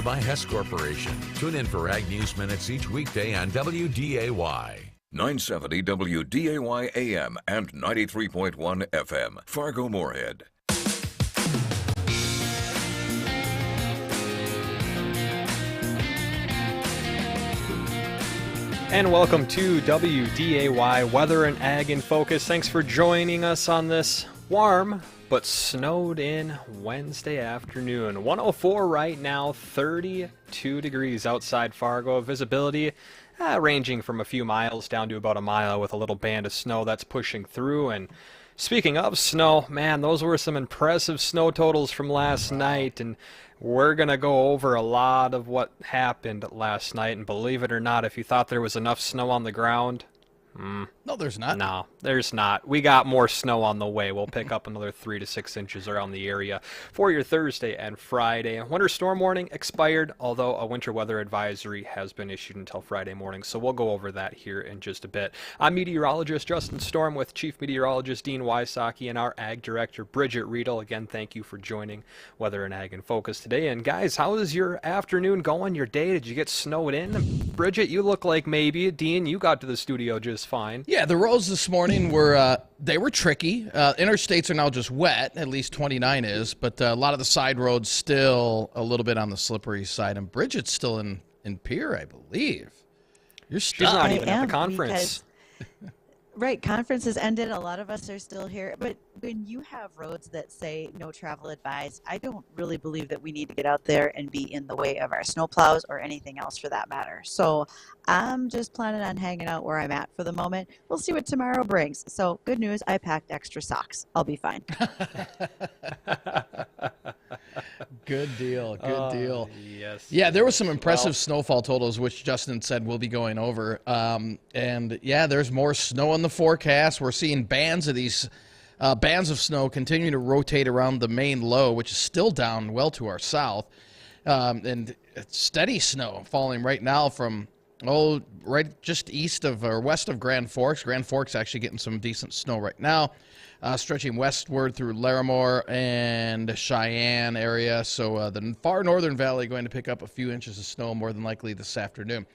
by Hess Corporation. Tune in for Ag News Minutes each weekday on WDAY. 970 WDAY AM and 93.1 FM, Fargo-Moorhead. And welcome to WDAY Weather and Ag in Focus. Thanks for joining us on this warm but snowed in Wednesday afternoon. 104 right now, 32 degrees outside Fargo. Visibility ranging from a few miles down to about a mile with a little band of snow that's pushing through. And speaking of snow, man, those were some impressive snow totals from last night. And we're going to go over a lot of what happened last night. And believe it or not, if you thought there was enough snow on the ground, no, there's not. No, there's not. We got more snow on the way. We'll pick up another 3 to 6 inches around the area for your Thursday and Friday. Winter storm warning expired, although a winter weather advisory has been issued until Friday morning. So we'll go over that here in just a bit. I'm meteorologist Justin Storm with Chief Meteorologist Dean Wysocki and our Ag Director Bridgette Readel. Again, thank you for joining Weather and Ag in Focus today. And guys, how is your afternoon going, your day? Did you get snowed in? Bridgette, you look like maybe. Dean, you got to the studio just fine. Yeah, the roads this morning were tricky. Interstates are now just wet, at least 29 is, but a lot of the side roads still a little bit on the slippery side. And Bridgette's still in Pierre, I believe. You're still not even at the conference. Right, conference has ended. A lot of us are still here. But when you have roads that say no travel advised, I don't really believe that we need to get out there and be in the way of our snowplows or anything else for that matter. So I'm just planning on hanging out where I'm at for the moment. We'll see what tomorrow brings. So good news, I packed extra socks. I'll be fine. Good deal. Good deal. Yes. Yeah, there was some impressive snowfall totals, which Justin said we'll be going over. And yeah, there's more snow in the forecast. We're seeing bands of snow continuing to rotate around the main low, which is still down well to our south. And it's steady snow falling right now from right just east of or west of Grand Forks. Grand Forks actually getting some decent snow right now. Stretching westward through Larimore and Cheyenne area. So the far northern valley going to pick up a few inches of snow more than likely this afternoon.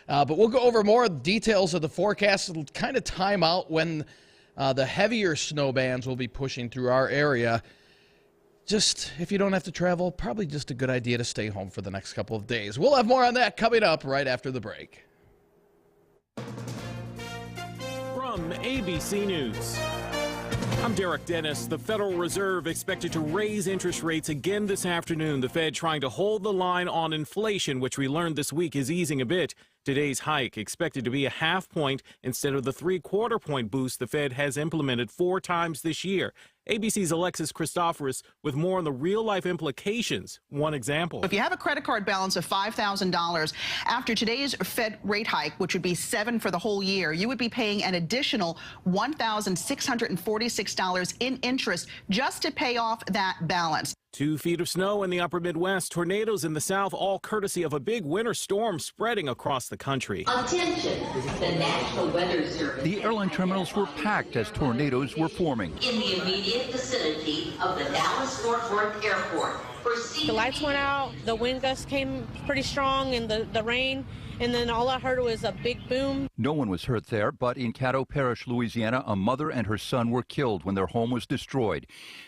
But we'll go over more details of the forecast. It'll kind of time out when the heavier snow bands will be pushing through our area. Just, if you don't have to travel, probably just a good idea to stay home for the next couple of days. We'll have more on that coming up right after the break. From ABC News, I'm Derek Dennis. The Federal Reserve expected to raise interest rates again this afternoon. The Fed trying to hold the line on inflation, which we learned this week is easing a bit. Today's hike expected to be a half point instead of the 3/4 point boost the Fed has implemented 4 times this year. ABC's Alexis Christoforous with more on the real-life implications. One example. If you have a credit card balance of $5,000, after today's Fed rate hike, which would be 7 for the whole year, you would be paying an additional $1,646 in interest just to pay off that balance. 2 feet of snow in the upper Midwest, tornadoes in the south, all courtesy of a big winter storm spreading across the country. Attention, this is the National Weather Service. The airline terminals were packed as tornadoes were forming. In the immediate vicinity of the Dallas-Fort Worth Airport. The lights went out, the wind gusts came pretty strong, and the rain, and then all I heard was a big boom. No one was hurt there, but in Caddo Parish, Louisiana, a mother and her son were killed when their home was destroyed.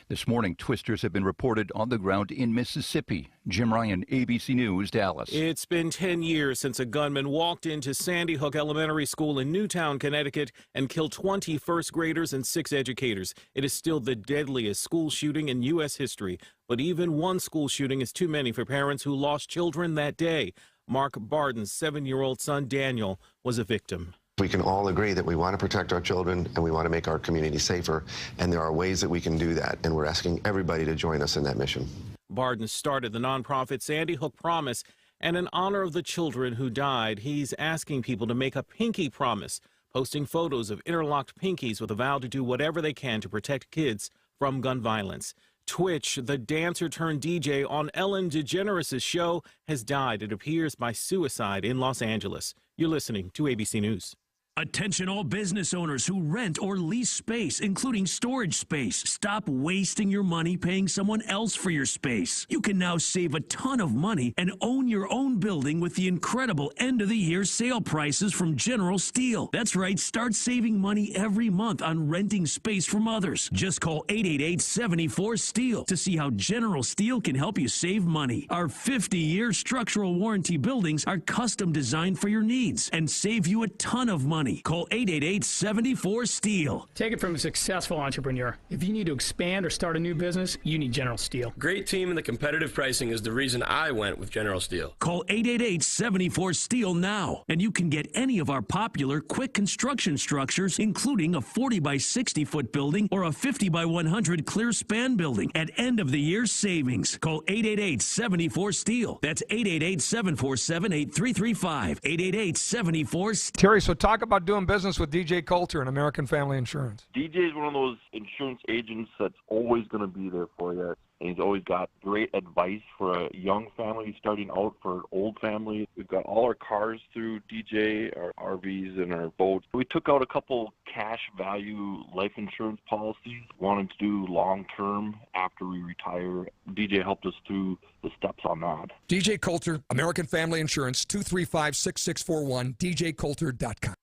This morning, twisters have been reported on the ground in Mississippi. Jim Ryan, ABC News, Dallas. It's been 10 years since a gunman walked into Sandy Hook Elementary School in Newtown, Connecticut, and killed 20 first graders and 6 educators. It is still the deadliest school shooting in U.S. history. But even one school shooting is too many for parents who lost children that day. Mark Barden's 7-year-old son, Daniel, was a victim. We can all agree that we want to protect our children and we want to make our community safer, and there are ways that we can do that, and we're asking everybody to join us in that mission. Barden started the nonprofit Sandy Hook Promise, and in honor of the children who died, he's asking people to make a pinky promise, posting photos of interlocked pinkies with a vow to do whatever they can to protect kids from gun violence. Twitch, the dancer turned DJ on Ellen DeGeneres' show, has died, it appears, by suicide in Los Angeles. You're listening to ABC News. Attention all business owners who rent or lease space, including storage space. Stop wasting your money paying someone else for your space. You can now save a ton of money and own your own building with the incredible end-of-the-year sale prices from General Steel. That's right, start saving money every month on renting space from others. Just call 888-74-STEEL to see how General Steel can help you save money. Our 50-year structural warranty buildings are custom designed for your needs and save you a ton of money. Call 888-74-STEEL. Take it from a successful entrepreneur. If you need to expand or start a new business, you need General Steel. Great team and the competitive pricing is the reason I went with General Steel. Call 888-74-STEEL now, and you can get any of our popular quick construction structures, including a 40 by 60 foot building or a 50 by 100 clear span building at end of the year savings. Call 888-74-STEEL. That's 888-747-8335. 888-74-STEEL. Terry, so talk about doing business with DJ Coulter and American Family Insurance. DJ is one of those insurance agents that's always going to be there for you. And he's always got great advice for a young family starting out, for an old family. We've got all our cars through DJ, our RVs and our boats. We took out a couple cash value life insurance policies, wanted to do long-term after we retire. DJ helped us through the steps on that. DJ Coulter, American Family Insurance, 235-6641, djcoulter.com.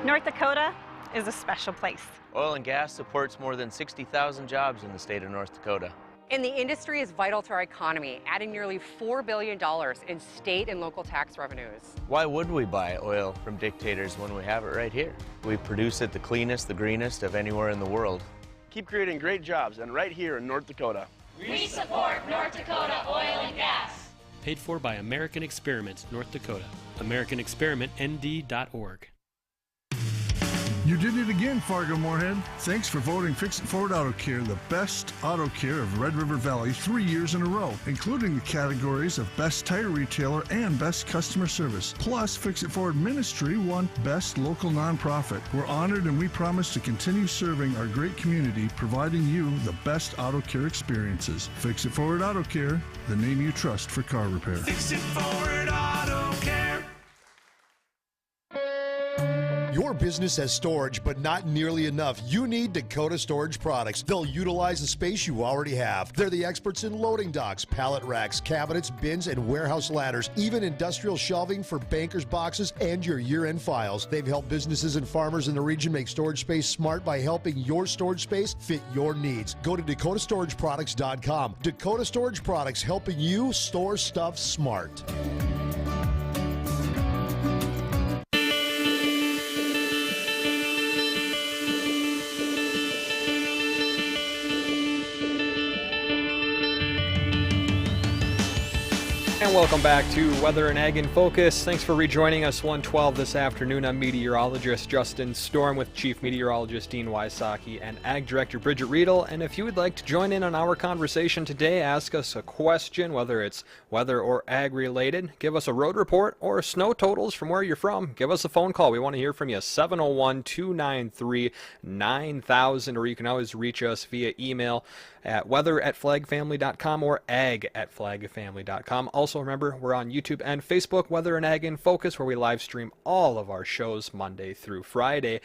North Dakota is a special place. Oil and gas supports more than 60,000 jobs in the state of North Dakota. And the industry is vital to our economy, adding nearly $4 billion in state and local tax revenues. Why would we buy oil from dictators when we have it right here? We produce it the cleanest, the greenest of anywhere in the world. Keep creating great jobs, and right here in North Dakota. We support North Dakota oil and gas. Paid for by American Experiment, North Dakota. AmericanExperimentND.org. You did it again, Fargo-Moorhead. Thanks for voting Fix It Forward Auto Care the best auto care of Red River Valley 3 years in a row, including the categories of Best Tire Retailer and Best Customer Service. Plus, Fix It Forward Ministry won Best Local Nonprofit. We're honored and we promise to continue serving our great community, providing you the best auto care experiences. Fix It Forward Auto Care, the name you trust for car repair. Fix It Forward Auto Care. Your business has storage, but not nearly enough. You need Dakota Storage Products. They'll utilize the space you already have. They're the experts in loading docks, pallet racks, cabinets, bins, and warehouse ladders, even industrial shelving for bankers' boxes and your year-end files. They've helped businesses and farmers in the region make storage space smart by helping your storage space fit your needs. Go to DakotaStorageProducts.com. Dakota Storage Products, helping you store stuff smart. And welcome back to Weather and Ag in Focus. Thanks for rejoining us 1:12 this afternoon. I'm meteorologist Justin Storm with Chief Meteorologist Dean Wysocki and Ag Director Bridgette Readel. And if you would like to join in on our conversation today, ask us a question, whether it's weather or ag related, give us a road report or snow totals from where you're from, give us a phone call. We want to hear from you, 701-293-9000, or you can always reach us via email at weather@flagfamily.com or ag@flagfamily.com. Also, remember, we're on YouTube and Facebook, Weather and Ag in Focus, where we live stream all of our shows Monday through Friday.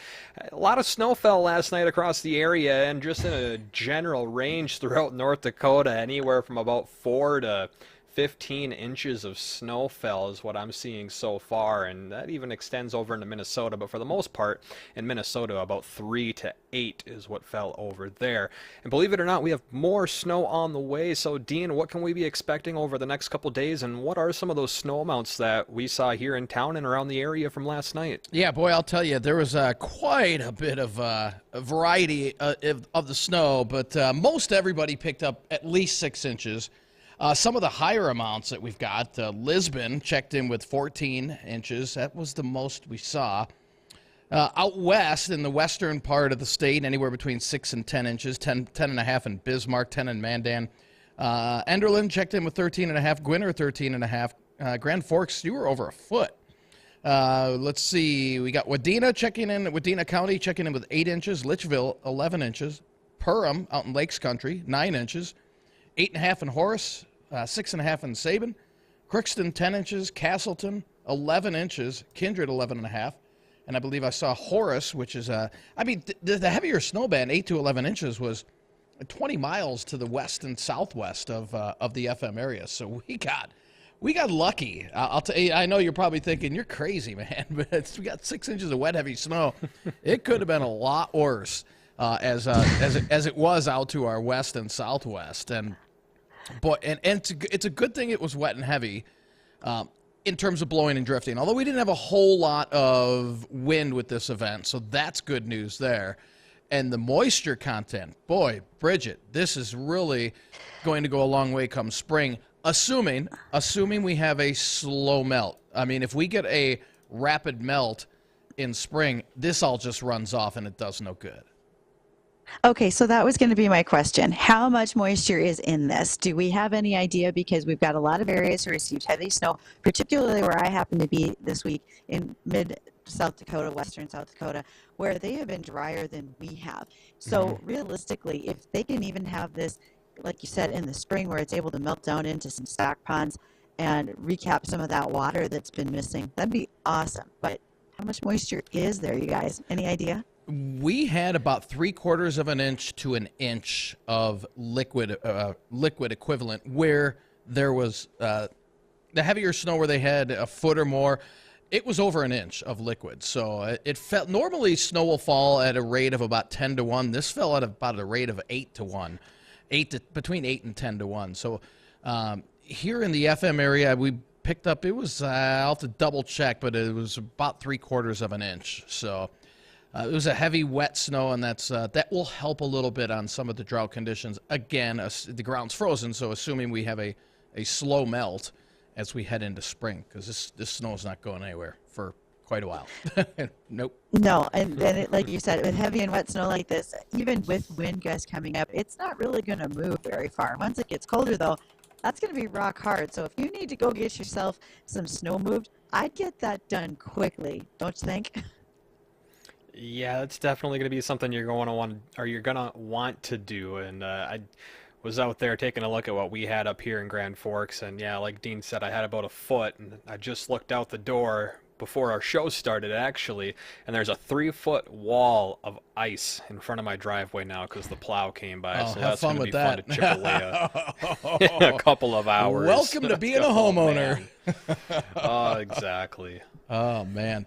A lot of snow fell last night across the area, and just in a general range throughout North Dakota, anywhere from about 4 to 15 inches of snow fell is what I'm seeing so far, and that even extends over into Minnesota. But for the most part, in Minnesota, about 3 to 8 is what fell over there. And believe it or not, we have more snow on the way. So, Dean, what can we be expecting over the next couple days, and what are some of those snow amounts that we saw here in town and around the area from last night? Yeah, boy, I'll tell you, there was quite a bit of a variety of the snow, but most everybody picked up at least 6 inches. Some of the higher amounts that we've got, Lisbon checked in with 14 inches. That was the most we saw. Out west, in the western part of the state, anywhere between 6 and 10 inches, 10.5 in Bismarck, 10 in Mandan. Enderlin checked in with 13.5, Gwinner 13.5, Grand Forks, you were over a foot. Let's see, we got Wadena County checking in with 8 inches, Litchville 11 inches, Perham out in Lakes Country 9 inches, 8.5 in Horace, 6.5 in Sabin, Crookston 10 inches, Castleton 11 inches, Kindred 11.5, And I believe I saw Horace, which is the heavier snow band, 8 to 11 inches, was 20 miles to the west and southwest of the FM area. So we got lucky. I'll tell you, I know you're probably thinking, you're crazy, man, but we got 6 inches of wet, heavy snow. It could have been a lot worse as it was out to our west and southwest. And it's a good thing it was wet and heavy in terms of blowing and drifting, although we didn't have a whole lot of wind with this event, so that's good news there. And the moisture content, boy, Bridgette, this is really going to go a long way come spring, assuming we have a slow melt. I mean, if we get a rapid melt in spring, this all just runs off and it does no good. Okay, so that was going to be my question. How much moisture is in this? Do we have any idea? Because we've got a lot of areas who received heavy snow, particularly where I happen to be this week in mid-South Dakota, western South Dakota, where they have been drier than we have. So realistically, if they can even have this, like you said, in the spring where it's able to melt down into some stock ponds and recap some of that water that's been missing, that'd be awesome. But how much moisture is there, you guys? Any idea? We had about 3/4 of an inch to an inch of liquid equivalent, where there was the heavier snow where they had a foot or more. It was over an inch of liquid, so it felt normally snow will fall at a rate of about 10 to 1. This fell at about a rate of 8 to 1, between 8 and 10 to 1. So here in the FM area, we picked up. It was I'll have to double check, but it was about 3/4 of an inch. So. It was a heavy, wet snow, and that will help a little bit on some of the drought conditions. Again, the ground's frozen, so assuming we have a slow melt as we head into spring, because this snow is not going anywhere for quite a while. Nope. No, and like you said, with heavy and wet snow like this, even with wind gusts coming up, it's not really going to move very far. Once it gets colder, though, that's going to be rock hard. So if you need to go get yourself some snow moved, I'd get that done quickly, don't you think? Yeah, that's definitely going to be something you're going to want to do. And I was out there taking a look at what we had up here in Grand Forks, and yeah, like Dean said, I had about a foot, and I just looked out the door before our show started, actually, and there's a 3-foot wall of ice in front of my driveway now because the plow came by. So that's going to be fun to chip away in a couple of hours. Welcome to being a homeowner. Oh, exactly. Oh, man.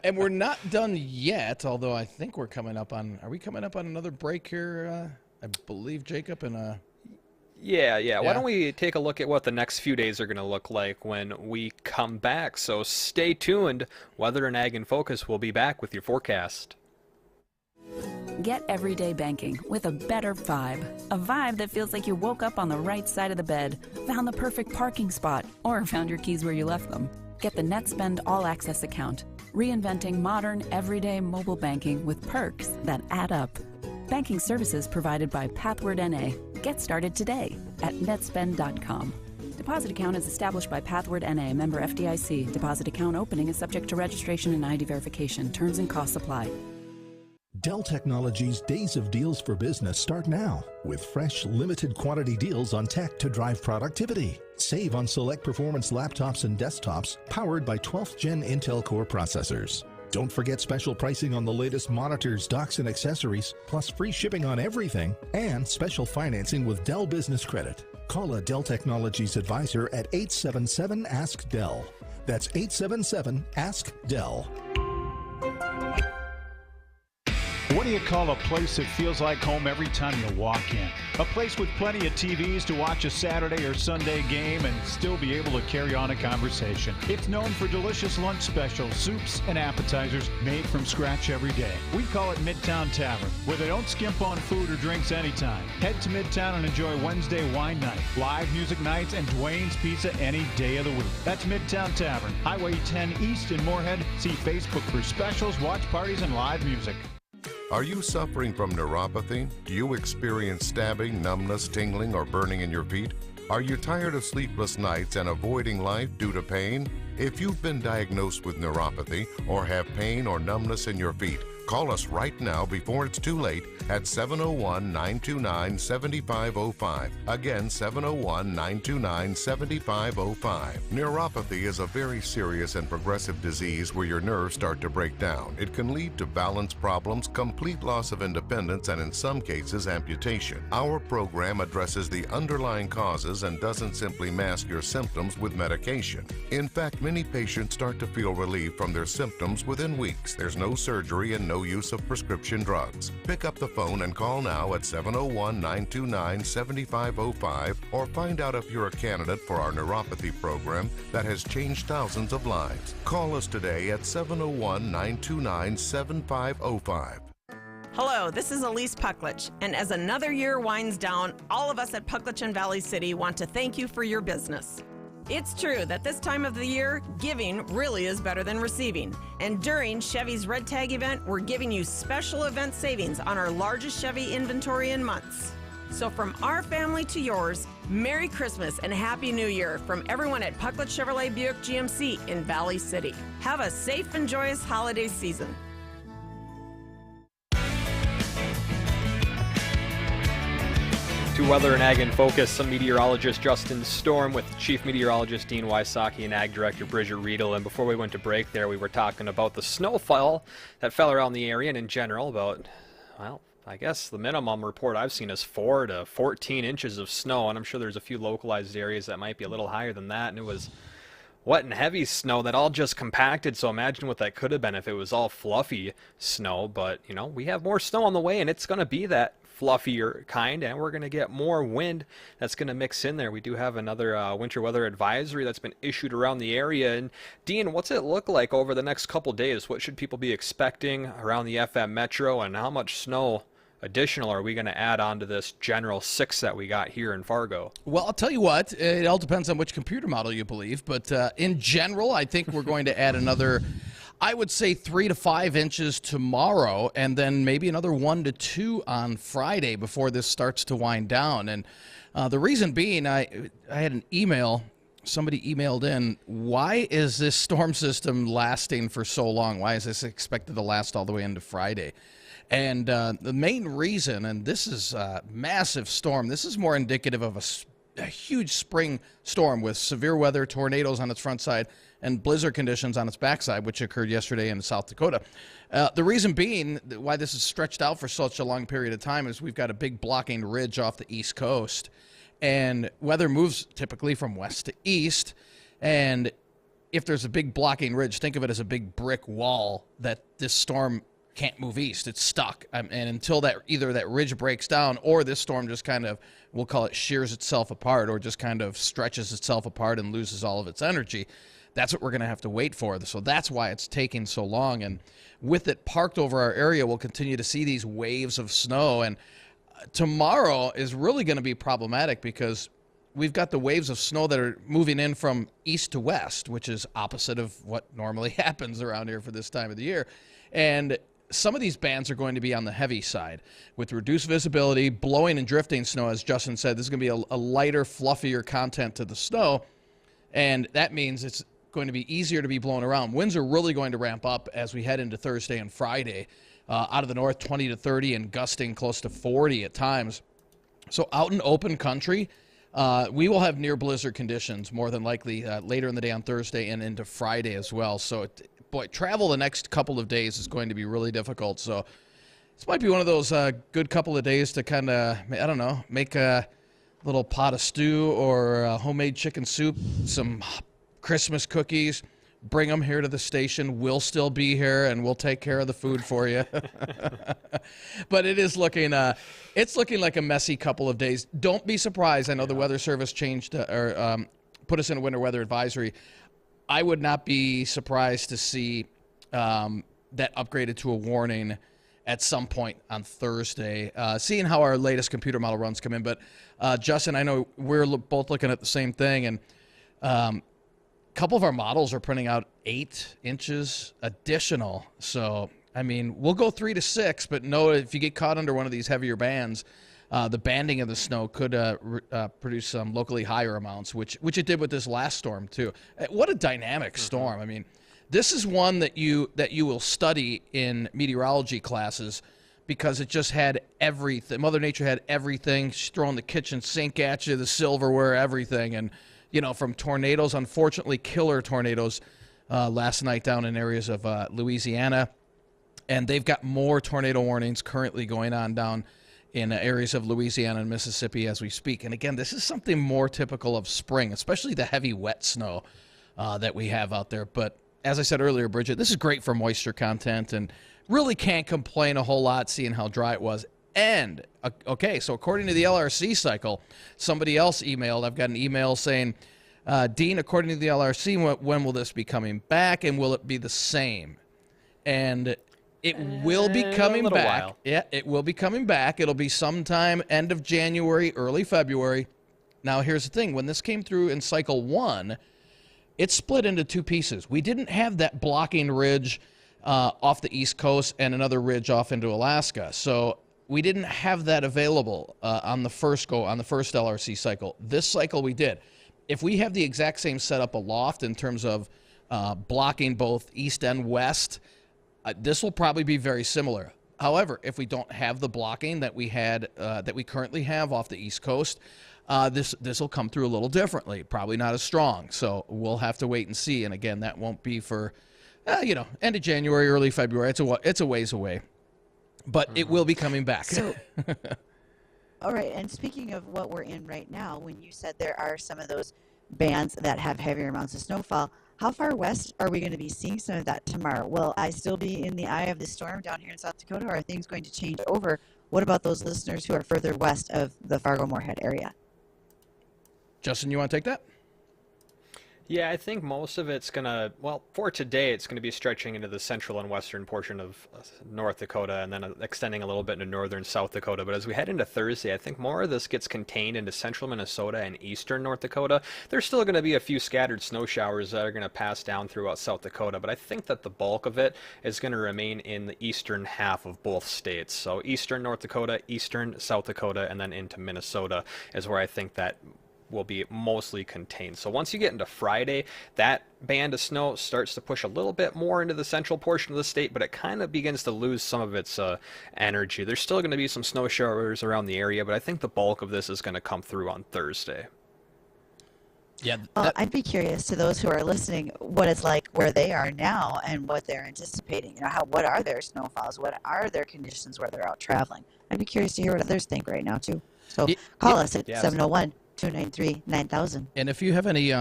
And we're not done yet, although I think we're coming up on... Are we coming up on another break here, I believe, Jacob? Yeah. Why don't we take a look at what the next few days are going to look like when we come back? So stay tuned. Weather and Ag in Focus will be back with your forecast. Get everyday banking with a better vibe. A vibe that feels like you woke up on the right side of the bed, found the perfect parking spot, or found your keys where you left them. Get the NetSpend All Access account, reinventing modern, everyday mobile banking with perks that add up. Banking services provided by Pathward NA. Get started today at netspend.com. Deposit account is established by Pathward NA, member FDIC. Deposit account opening is subject to registration and ID verification. Terms and costs apply. Dell Technologies' Days of Deals for Business start now with fresh, limited quantity deals on tech to drive productivity. Save on select performance laptops and desktops powered by 12th Gen Intel Core processors. Don't forget special pricing on the latest monitors, docks, and accessories, plus free shipping on everything, and special financing with Dell Business Credit. Call a Dell Technologies advisor at 877-ASK-DELL. That's 877-ASK-DELL. What do you call a place that feels like home every time you walk in? A place with plenty of TVs to watch a Saturday or Sunday game and still be able to carry on a conversation. It's known for delicious lunch specials, soups, and appetizers made from scratch every day. We call it Midtown Tavern, where they don't skimp on food or drinks anytime. Head to Midtown and enjoy Wednesday wine night, live music nights, and Dwayne's Pizza any day of the week. That's Midtown Tavern, Highway 10 East in Moorhead. See Facebook for specials, watch parties, and live music. Are you suffering from neuropathy? Do you experience stabbing, numbness, tingling, or burning in your feet? Are you tired of sleepless nights and avoiding life due to pain? If you've been diagnosed with neuropathy or have pain or numbness in your feet, call us right now before it's too late at 701-929-7505. Again, 701-929-7505. Neuropathy is a very serious and progressive disease where your nerves start to break down. It can lead to balance problems, complete loss of independence, and in some cases, amputation. Our program addresses the underlying causes and doesn't simply mask your symptoms with medication. In fact, many patients start to feel relief from their symptoms within weeks. There's no surgery and no use of prescription drugs. Pick up the phone and call now at 701-929-7505 or find out if you're a candidate for our neuropathy program that has changed thousands of lives. Call us today at 701-929-7505. Hello, this is Elise Pucklich, and as another year winds down, all of us at Pucklich and Valley City want to thank you for your business. It's true that this time of the year, giving really is better than receiving. And during Chevy's Red Tag event, we're giving you special event savings on our largest Chevy inventory in months. So from our family to yours, Merry Christmas and Happy New Year from everyone at Pucklich Chevrolet Buick GMC in Valley City. Have a safe and joyous holiday season. To Weather and Ag in Focus, I'm meteorologist Justin Storm with Chief Meteorologist Dean Wysocki and Ag Director Bridgette Readel. And before we went to break there, we were talking about the snowfall that fell around the area and in general about, well, I guess the minimum report I've seen is 4 to 14 inches of snow. And I'm sure there's a few localized areas that might be a little higher than that. And it was wet and heavy snow that all just compacted. So imagine what that could have been if it was all fluffy snow. But, you know, we have more snow on the way, and it's going to be that fluffier kind, and we're going to get more wind that's going to mix in there. We do have another winter weather advisory that's been issued around the area. And Dean, what's it look like over the next couple days? What should people be expecting around the FM Metro, and how much snow additional are we going to add on to this general 6 that we got here in Fargo? Well, I'll tell you what, it all depends on which computer model you believe, but in general, I think we're going to add another, I would say 3 to 5 inches tomorrow, and then maybe another 1 to 2 on Friday before this starts to wind down. And the reason being, I had an email, somebody emailed in, why is this storm system lasting for so long? Why is this expected to last all the way into Friday? And the main reason, and this is a massive storm, this is more indicative of a huge spring storm with severe weather, tornadoes on its front side, and blizzard conditions on its backside, which occurred yesterday in South Dakota. The reason being why this is stretched out for such a long period of time is we've got a big blocking ridge off the East Coast, and weather moves typically from west to east, and if there's a big blocking ridge, think of it as a big brick wall that this storm can't move east. It's stuck. And until that, either that ridge breaks down or this storm just kind of, we'll call it shears itself apart, or just kind of stretches itself apart and loses all of its energy, that's what we're going to have to wait for. So that's why it's taking so long. And with it parked over our area, we'll continue to see these waves of snow. And tomorrow is really going to be problematic because we've got the waves of snow that are moving in from east to west, which is opposite of what normally happens around here for this time of the year. And some of these bands are going to be on the heavy side with reduced visibility, blowing and drifting snow. As Justin said, this is going to be a lighter, fluffier content to the snow, and that means it's going to be easier to be blown around. Winds are really going to ramp up as we head into Thursday and Friday. Out of the north, 20 to 30 and gusting close to 40 at times. So out in open country, we will have near blizzard conditions more than likely later in the day on Thursday and into Friday as well. So boy, travel the next couple of days is going to be really difficult. So this might be one of those good couple of days to kind of, I don't know, make a little pot of stew or homemade chicken soup, some Christmas cookies, bring them here to the station. We'll still be here, and we'll take care of the food for you. But it is looking, it's looking like a messy couple of days. Don't be surprised. I know the Weather Service changed or put us in a winter weather advisory. I would not be surprised to see that upgraded to a warning at some point on Thursday, seeing how our latest computer model runs come in. But, Justin, I know we're both looking at the same thing, and a couple of our models are printing out 8 inches additional. So, I mean, we'll go 3 to 6, but know if you get caught under one of these heavier bands, the banding of the snow could produce some locally higher amounts, which it did with this last storm too. What a dynamic storm! I mean, this is one that you will study in meteorology classes because it just had everything. Mother Nature had everything. She's throwing the kitchen sink at you, the silverware, everything, and from tornadoes, unfortunately killer tornadoes last night down in areas of Louisiana, and they've got more tornado warnings currently going on down in areas of Louisiana and Mississippi as we speak. And again, this is something more typical of spring, especially the heavy wet snow that we have out there. But as I said earlier, Bridgette, this is great for moisture content and really can't complain a whole lot seeing how dry it was. And, okay, so according to the LRC cycle, somebody else emailed. I've got an email saying, Dean, according to the LRC, when will this be coming back, and will it be the same? And it will be coming back. While. Yeah, it will be coming back. It'll be sometime end of January, early February. Now, here's the thing. When this came through in cycle 1, it split into 2 pieces. We didn't have that blocking ridge off the East Coast and another ridge off into Alaska. So we didn't have that available on the first LRC cycle. This cycle we did. If we have the exact same setup aloft in terms of blocking both east and west, this will probably be very similar. However, if we don't have the blocking that we had, that we currently have off the East Coast, this will come through a little differently. Probably not as strong. So we'll have to wait and see. And again, that won't be for end of January, early February. It's a ways away, but it will be coming back. So, all right. And speaking of what we're in right now, when you said there are some of those bands that have heavier amounts of snowfall, how far west are we going to be seeing some of that tomorrow? Will I still be in the eye of the storm down here in South Dakota, or are things going to change over? What about those listeners who are further west of the Fargo-Moorhead area? Justin, you want to take that? Yeah, I think most of it's going to, for today, it's going to be stretching into the central and western portion of North Dakota and then extending a little bit into northern South Dakota. But as we head into Thursday, I think more of this gets contained into central Minnesota and eastern North Dakota. There's still going to be a few scattered snow showers that are going to pass down throughout South Dakota, but I think that the bulk of it is going to remain in the eastern half of both states. So eastern North Dakota, eastern South Dakota, and then into Minnesota is where I think that will be mostly contained. So once you get into Friday, that band of snow starts to push a little bit more into the central portion of the state, but it kind of begins to lose some of its energy. There's still going to be some snow showers around the area, but I think the bulk of this is going to come through on Thursday. Yeah, I'd be curious to those who are listening what it's like where they are now and what they're anticipating. What are their snowfalls? What are their conditions where they're out traveling? I'd be curious to hear what others think right now too. So call us at 701-293-9000. And if you have any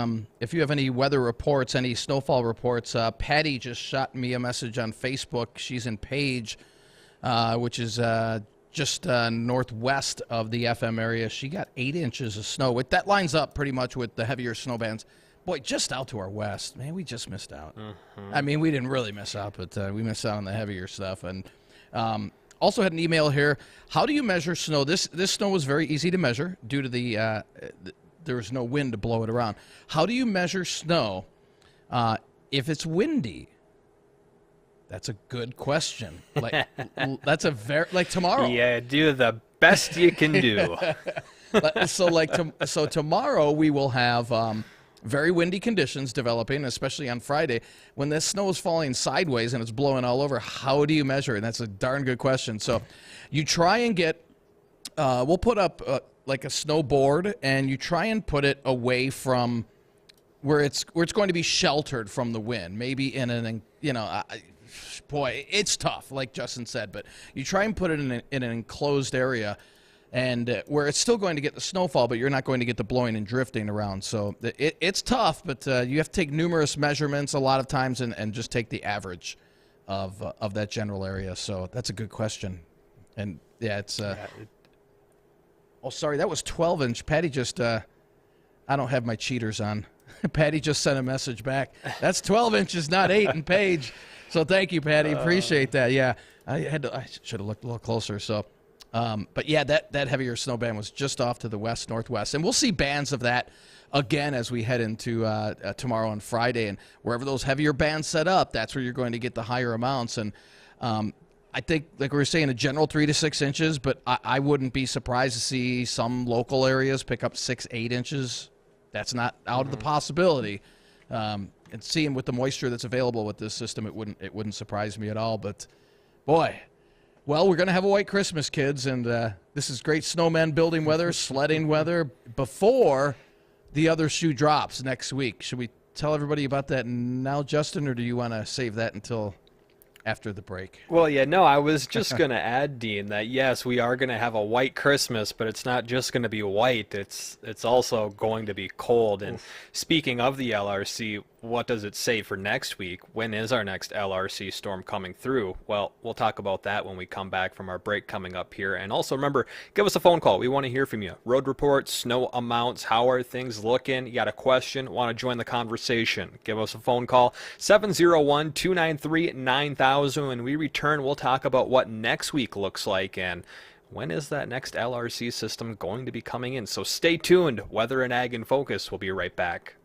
weather reports, any snowfall reports, Patty just shot me a message on Facebook. She's in Page, which is just northwest of the FM area. She got 8 inches of snow. That lines up pretty much with the heavier snow bands. Boy, just out to our west, man, we just missed out. I mean, we didn't really miss out, but we missed out on the heavier stuff. And also had an email here. How do you measure snow? This snow was very easy to measure due to there was no wind to blow it around. How do you measure snow if it's windy? That's a good question. That's a very tomorrow. Yeah, do the best you can do. So tomorrow we will have very windy conditions developing, especially on Friday. When this snow is falling sideways and it's blowing all over, how do you measure it? And that's a darn good question. So you try and get, we'll put up like a snowboard, and you try and put it away from where it's going to be sheltered from the wind. Maybe in boy, it's tough, like Justin said, but you try and put it in an enclosed area, and where it's still going to get the snowfall, but you're not going to get the blowing and drifting around. So it's tough, but you have to take numerous measurements a lot of times and just take the average of that general area. So that's a good question. And yeah, it's oh, sorry, that was 12-inch. Patty just I don't have my cheaters on. Patty just sent a message back. That's 12 inches, not 8 in Page. So thank you, Patty. Appreciate that. Yeah, I should have looked a little closer. So, but yeah, that heavier snow band was just off to the west northwest, and we'll see bands of that again as we head into tomorrow and Friday. And wherever those heavier bands set up, that's where you're going to get the higher amounts. And I think, like we were saying, a general 3 to 6 inches, but I wouldn't be surprised to see some local areas pick up 6-8 inches. That's not out of the possibility. And seeing with the moisture that's available with this system, it wouldn't surprise me at all. But boy, well, we're going to have a white Christmas, kids, and this is great snowman building weather, sledding weather before the other shoe drops next week. Should we tell everybody about that now, Justin, or do you want to save that until after the break? Well, yeah, no, I was just going to add, Dean, that yes, we are going to have a white Christmas, but it's not just going to be white. It's also going to be cold. And speaking of the LRC, what does it say for next week? When is our next LRC storm coming through? Well, we'll talk about that when we come back from our break coming up here. And also remember, give us a phone call. We want to hear from you. Road reports, snow amounts, how are things looking? You got a question, want to join the conversation? Give us a phone call, 701-293-9000. When we return, we'll talk about what next week looks like and when is that next LRC system going to be coming in. So stay tuned. Weather and Ag in Focus. We'll be right back.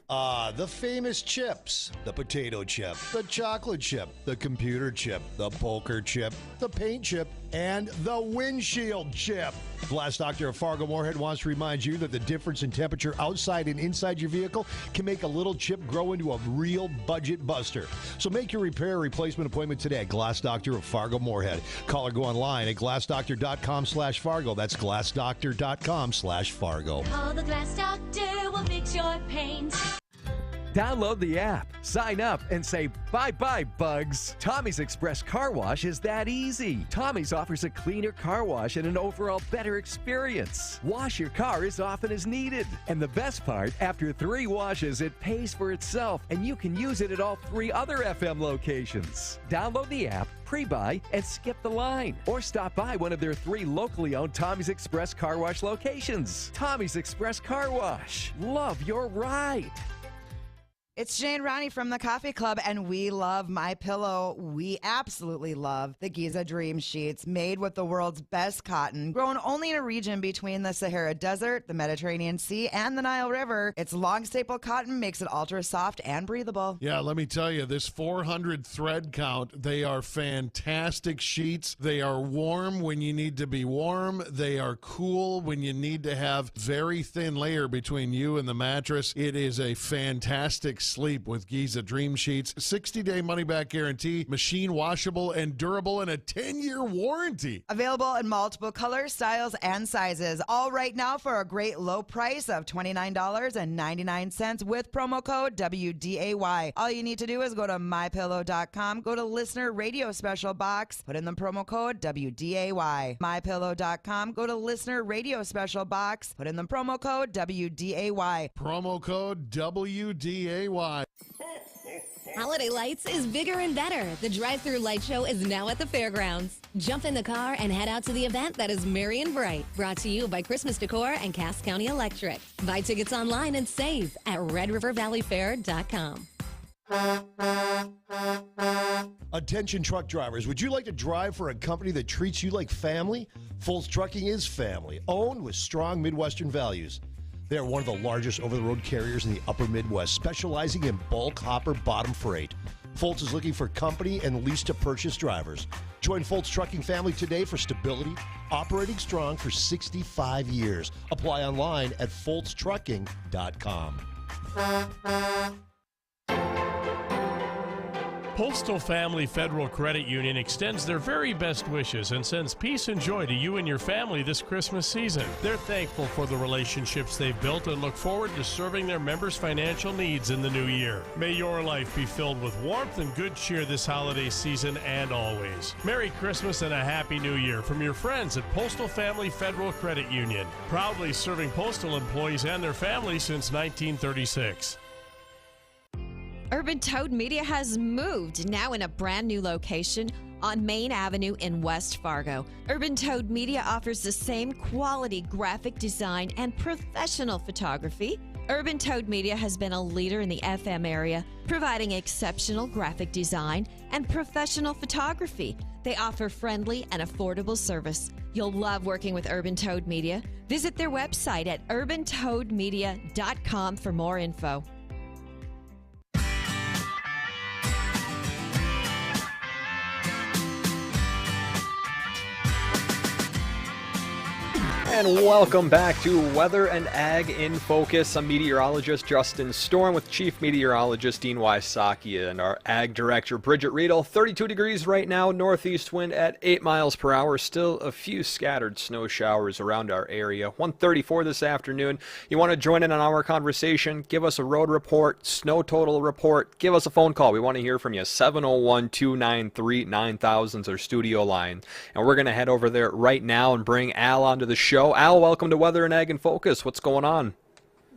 The famous chips, the potato chip, the chocolate chip, the computer chip, the poker chip, the paint chip, and the windshield chip. Glass Doctor of Fargo Moorhead wants to remind you that the difference in temperature outside and inside your vehicle can make a little chip grow into a real budget buster. So make your repair or replacement appointment today at Glass Doctor of Fargo Moorhead. Call or go online at glassdoctor.com/Fargo. That's glassdoctor.com/Fargo. Call the Glass Doctor, we'll fix your paint. Download the app, sign up, and say bye-bye, bugs. Tommy's Express Car Wash is that easy. Tommy's offers a cleaner car wash and an overall better experience. Wash your car as often as needed. And the best part, after 3 washes, it pays for itself, and you can use it at all 3 other FM locations. Download the app, pre-buy, and skip the line. Or stop by one of their 3 locally owned Tommy's Express Car Wash locations. Tommy's Express Car Wash. Love your ride. It's Jay and Ronnie from the Coffee Club, and we love MyPillow. We absolutely love the Giza Dream Sheets, made with the world's best cotton, grown only in a region between the Sahara Desert, the Mediterranean Sea, and the Nile River. Its long staple cotton makes it ultra soft and breathable. Yeah, let me tell you, this 400 thread count, they are fantastic sheets. They are warm when you need to be warm. They are cool when you need to have very thin layer between you and the mattress. It is a fantastic sleep with Giza Dream Sheets. 60-day money-back guarantee, machine washable and durable, and a 10-year warranty. Available in multiple colors, styles, and sizes. All right now for a great low price of $29.99 with promo code WDAY. All you need to do is go to MyPillow.com, go to Listener Radio Special Box, put in the promo code WDAY. MyPillow.com, go to Listener Radio Special Box, put in the promo code WDAY. Promo code WDAY. Holiday Lights is bigger and better. The drive-through light show is now at the fairgrounds. Jump in the car and head out to the event that is merry and bright. Brought to you by Christmas Decor and Cass County Electric. Buy tickets online and save at RedRiverValleyFair.com. Attention truck drivers, would you like to drive for a company that treats you like family? Fultz Trucking is family, owned with strong Midwestern values. They are one of the largest over-the-road carriers in the upper Midwest, specializing in bulk hopper bottom freight. Fultz is looking for company and lease-to-purchase drivers. Join Fultz Trucking family today for stability, operating strong for 65 years. Apply online at FultzTrucking.com. Postal Family Federal Credit Union extends their very best wishes and sends peace and joy to you and your family this Christmas season. They're thankful for the relationships they've built and look forward to serving their members' financial needs in the new year. May your life be filled with warmth and good cheer this holiday season and always. Merry Christmas and a Happy New Year from your friends at Postal Family Federal Credit Union, proudly serving postal employees and their families since 1936. Urban Toad Media has moved, now in a brand new location on Main Avenue in West Fargo. Urban Toad Media offers the same quality graphic design and professional photography. Urban Toad Media has been a leader in the FM area, providing exceptional graphic design and professional photography. They offer friendly and affordable service. You'll love working with Urban Toad Media. Visit their website at urbantoadmedia.com for more info. And welcome back to Weather and Ag in Focus. I'm meteorologist Justin Storm with Chief Meteorologist Dean Wysocki and our Ag Director Bridgette Readel. 32 degrees right now, northeast wind at 8 miles per hour. Still a few scattered snow showers around our area. 1:34 this afternoon. You want to join in on our conversation? Give us a road report, snow total report. Give us a phone call. We want to hear from you. 701-293-9000 is our studio line. And we're going to head over there right now and bring Al onto the show. Al, welcome to Weather and Ag in Focus. What's going on?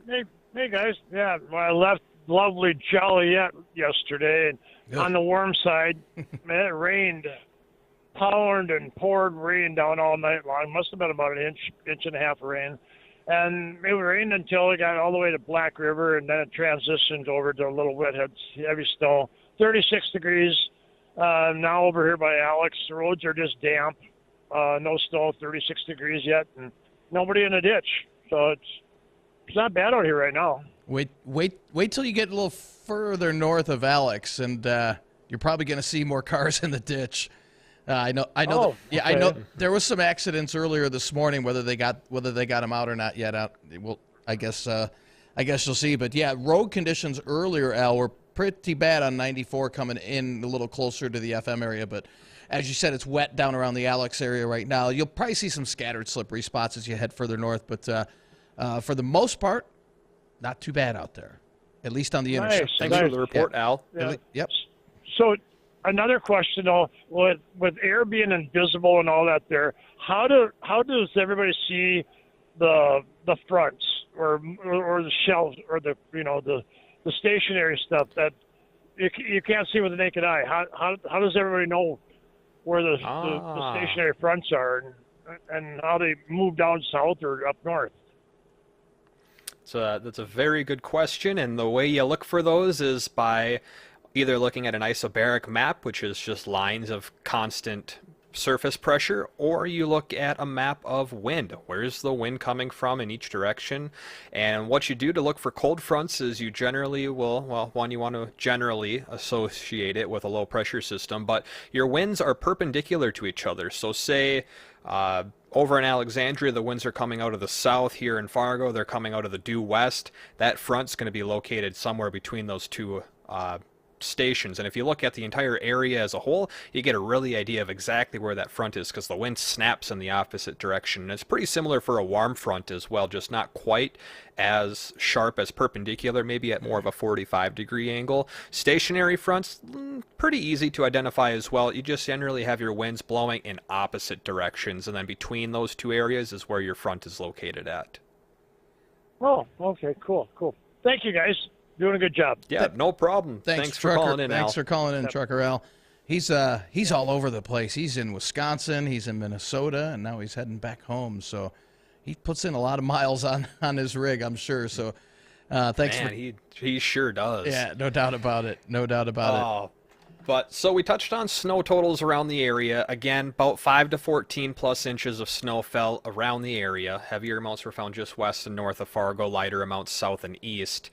Hey guys. Yeah, well, I left lovely Joliet yesterday, and on the warm side, man, it rained, poured and poured rain down all night long. Must have been about an inch and a half of rain. And it rained until it got all the way to Black River, and then it transitioned over to a little Whitehead, heavy snow. 36 degrees. Now over here by Alex, the roads are just damp. No snow, 36 degrees yet, and nobody in a ditch. So it's not bad out here right now. Wait till you get a little further north of Alex, and you're probably going to see more cars in the ditch. I know. Okay. I know there was some accidents earlier this morning. Whether they got them out or not yet, I guess you'll see. But yeah, road conditions earlier, Al, were pretty bad on 94 coming in a little closer to the FM area, but as you said, it's wet down around the Alex area right now. You'll probably see some scattered slippery spots as you head further north, but for the most part, not too bad out there, at least on the intersection. Thanks for the report, Al. Yeah. Yep. So another question, though, with air being invisible and all that there, how does everybody see the fronts or the shelves or the stationary stuff that you can't see with the naked eye? How does everybody know where the stationary fronts are and how they move down south or up north? So that's a very good question, and the way you look for those is by either looking at an isobaric map, which is just lines of constant surface pressure, or you look at a map of wind. Where's the wind coming from in each direction? And what you do to look for cold fronts is you generally will, you want to generally associate it with a low pressure system, but your winds are perpendicular to each other. So say over in Alexandria, the winds are coming out of the south. Here in Fargo, they're coming out of the due west. That front's going to be located somewhere between those two stations, and if you look at the entire area as a whole, you get a really idea of exactly where that front is because the wind snaps in the opposite direction. And it's pretty similar for a warm front as well, just not quite as sharp as perpendicular, maybe at more of a 45-degree angle. Stationary fronts, pretty easy to identify as well. You just generally have your winds blowing in opposite directions, and then between those two areas is where your front is located at. Oh, okay, cool. Thank you, guys. Doing a good job. Yeah, no problem. Thanks for calling in, Al. Thanks for calling in, Yep. Trucker Al. He's all over the place. He's in Wisconsin, he's in Minnesota, and now he's heading back home. So he puts in a lot of miles on his rig, I'm sure. So thanks. Man, he sure does. Yeah, no doubt about it. No doubt about it. But so we touched on snow totals around the area. Again, about 5 to 14 plus inches of snow fell around the area. Heavier amounts were found just west and north of Fargo, lighter amounts south and east.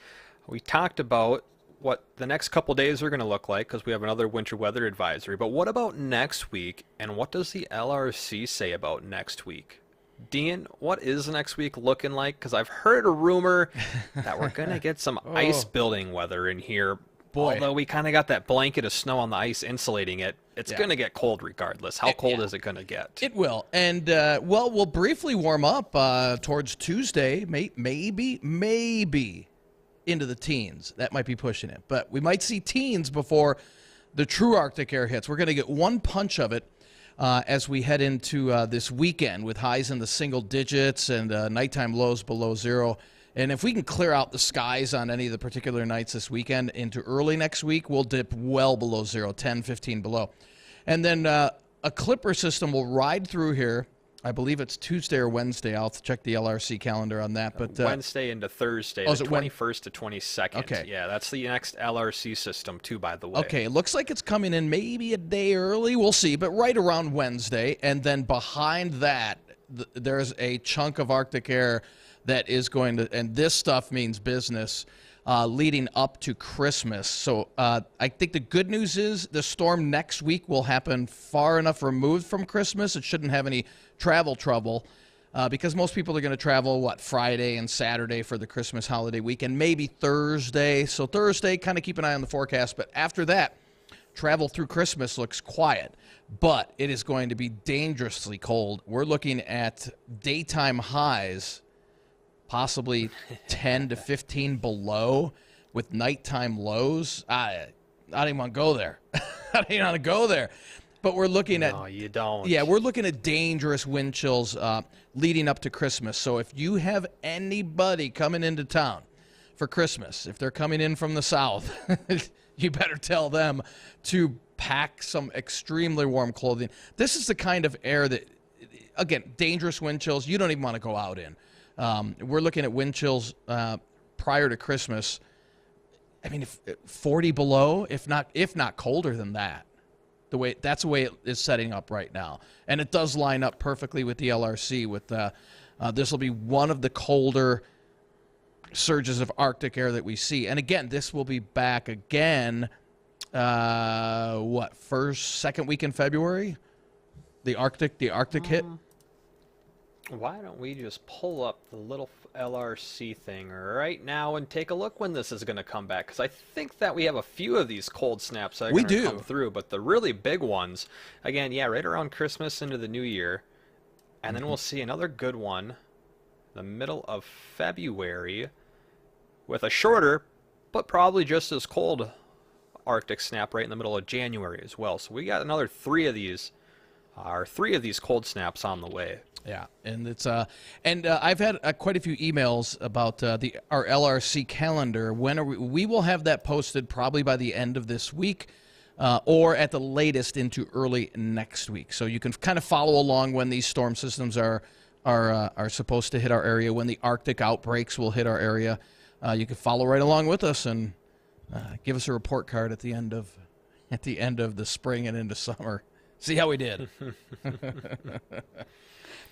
We talked about what the next couple days are going to look like because we have another winter weather advisory. But what about next week, and what does the LRC say about next week? Dean, what is next week looking like? Because I've heard a rumor that we're going to get some ice building weather in here. Boy. Although we kind of got that blanket of snow on the ice insulating it, it's going to get cold regardless. How cold is it going to get? It will. And, we'll briefly warm up towards Tuesday, maybe into the teens. That might be pushing it. But we might see teens before the true Arctic air hits. We're going to get one punch of it as we head into this weekend with highs in the single digits and nighttime lows below zero. And if we can clear out the skies on any of the particular nights this weekend into early next week, we'll dip well below zero, 10, 15 below. And then a clipper system will ride through here. I believe it's Tuesday or Wednesday. I'll have to check the LRC calendar on that. But Wednesday into Thursday, the 21st to 22nd. Okay. Yeah, that's the next LRC system, too, by the way. Okay, it looks like it's coming in maybe a day early. We'll see, but right around Wednesday. And then behind that, there's a chunk of Arctic air that is going to, and this stuff means business, leading up to Christmas. So I think the good news is the storm next week will happen far enough removed from Christmas. It shouldn't have any travel trouble. because most people are going to travel, Friday and Saturday for the Christmas holiday weekend, maybe Thursday. So Thursday, kind of keep an eye on the forecast. But after that, travel through Christmas looks quiet. But it is going to be dangerously cold. We're looking at daytime highs, possibly 10 to 15 below, with nighttime lows. I don't even want to go there. I don't even want to go there. But we're looking at... No, you don't. Yeah, we're looking at dangerous wind chills leading up to Christmas. So if you have anybody coming into town for Christmas, if they're coming in from the south, you better tell them to pack some extremely warm clothing. This is the kind of air that, again, dangerous wind chills you don't even want to go out in. We're looking at wind chills prior to Christmas. I mean, if 40 below, if not colder than that. That's the way it is setting up right now, and it does line up perfectly with the LRC. With this will be one of the colder surges of Arctic air that we see, and again, this will be back again. Second week in February, the Arctic hit. Why don't we just pull up the little LRC thing right now and take a look when this is going to come back? Because I think that we have a few of these cold snaps that are going to come through, but the really big ones, again, yeah, right around Christmas into the New Year, and then we'll see another good one the middle of February with a shorter, but probably just as cold Arctic snap right in the middle of January as well. So we got another three of these cold snaps on the way. Yeah, and it's I've had quite a few emails about our LRC calendar. When we will have that posted probably by the end of this week, or at the latest into early next week. So you can kind of follow along when these storm systems are supposed to hit our area, when the Arctic outbreaks will hit our area. You can follow right along with us and give us a report card at the end of the spring and into summer. See how we did.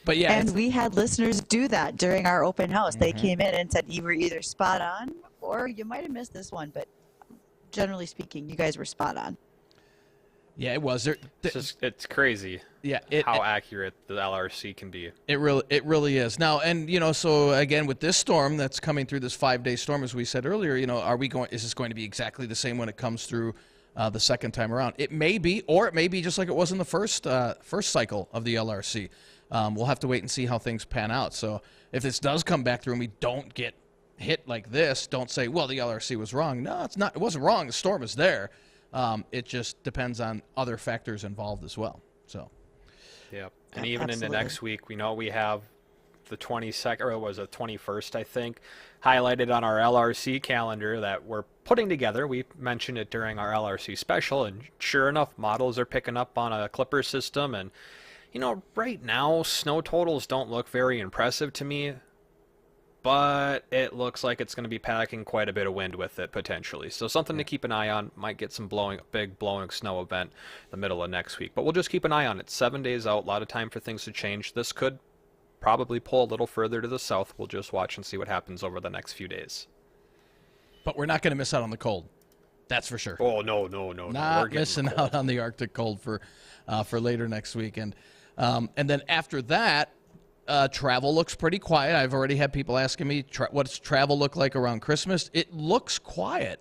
But yeah, and we had listeners do that during our open house. They came in and said you were either spot on or you might have missed this one, but generally speaking, you guys were spot on. Yeah, it was. It's crazy. Yeah, how accurate the LRC can be. It really is. Now, and so again with this storm that's coming through, this 5-day storm, as we said earlier, is this going to be exactly the same when it comes through the second time around? It may be, or it may be just like it was in the first cycle of the LRC. We'll have to wait and see how things pan out. So if this does come back through and we don't get hit like this, don't say, well, the LRC was wrong. No, it's not. It wasn't wrong. The storm is there. It just depends on other factors involved as well. So, yeah. And even into next week, we know we have the 22nd, or it was the 21st, I think, highlighted on our LRC calendar that we're putting together. We mentioned it during our LRC special, and sure enough, models are picking up on a Clipper system. And right now, snow totals don't look very impressive to me, but it looks like it's going to be packing quite a bit of wind with it, potentially. So something to keep an eye on. Might get some big blowing snow event the middle of next week, but we'll just keep an eye on it. 7 days out, a lot of time for things to change. This could probably pull a little further to the south. We'll just watch and see what happens over the next few days. But we're not going to miss out on the cold. That's for sure. Oh, no. Not missing out on the Arctic cold for later next week. And then after that, travel looks pretty quiet. I've already had people asking me, what's travel look like around Christmas? It looks quiet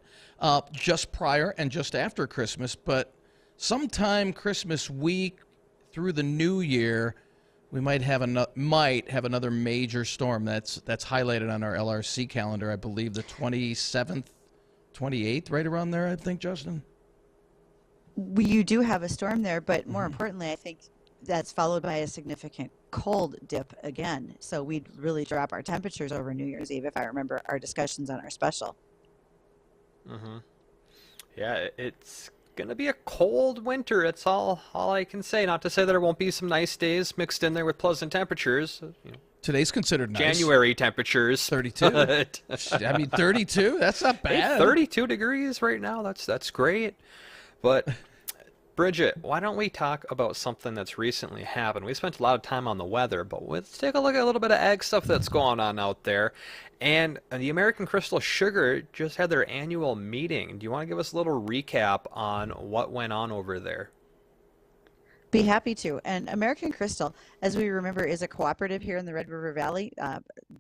just prior and just after Christmas, but sometime Christmas week through the New Year, we might have another major storm that's highlighted on our LRC calendar. I believe the 27th, 28th, right around there, I think, Justin? You do have a storm there, but more importantly, I think that's followed by a significant cold dip again. So we'd really drop our temperatures over New Year's Eve, if I remember our discussions on our special. Yeah, it's going to be a cold winter. It's all I can say. Not to say that there won't be some nice days mixed in there with pleasant temperatures. Today's considered nice. January temperatures. 32. I mean, 32? That's not bad. Hey, 32 degrees right now. That's great. But Bridgette, why don't we talk about something that's recently happened? We spent a lot of time on the weather, but let's take a look at a little bit of ag stuff that's going on out there. And the American Crystal Sugar just had their annual meeting. Do you want to give us a little recap on what went on over there? Be happy to. And American Crystal, as we remember, is a cooperative here in the Red River Valley.